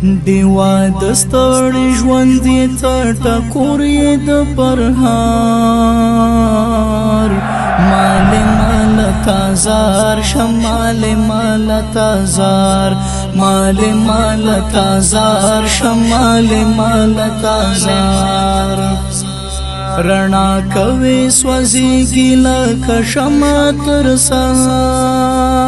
دیوا دستړ ژوند ته ټکور یې د پرهار مال تازار شمال مال تازار مال تازار شمال مال تازار رڼا کوي سوځيږي لکه شمع تر سهار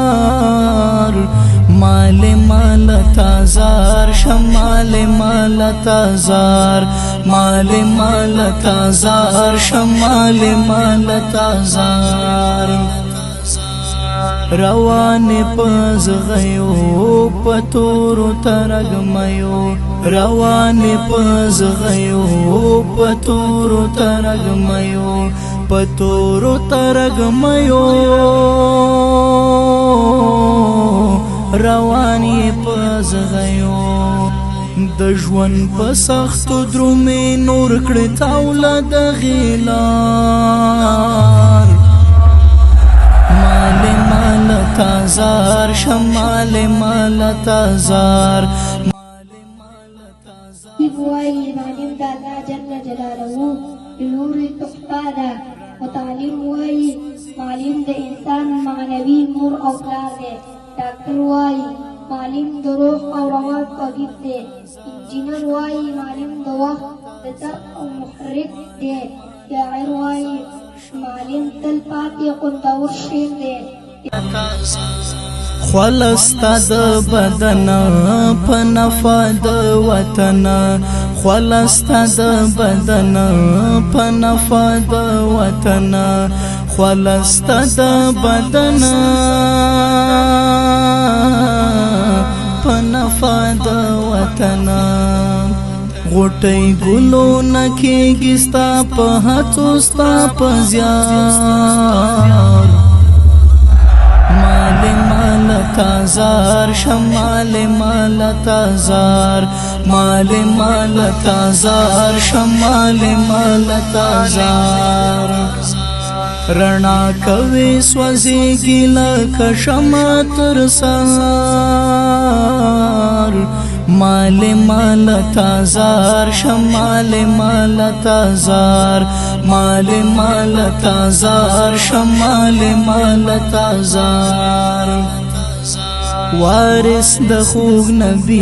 مال تازار شمال مال تازار مال تازار شمال مال تازار روان پز غيو پتور ترغميو روان پز غيو پتور ترغميو پتور ترغميو روان پز غيو د ژوند په سخت درومې نور کړه تاوله د غیلار مال تازار شمال مال تازار وای معلم د الله جل جلاله نور تحفاده وتعلیم وای معلم د انسان معنوي نور او پلار دی ډاکټر وای معلم د روح او روان طبيب دی انجینر وای معلم د وخت د درک او محرک دی شاعر وای معلم تل پاتې خوندور شعر دی خلستا د بدن په نفع د وطن خلستا د بدن په نفع د وطن خلستا د بدن په نفع د وطن غټي ګلو نکيږي ستا په هڅو ستا په زیار مال تازار شمال مال تازار مال تازار شمال مال تازار رڼا کوي سوځيږي لکه شمع تر سهار مال تازار شمال مال تازار مال تازار شمال مال تازار وارث د خوږ نبی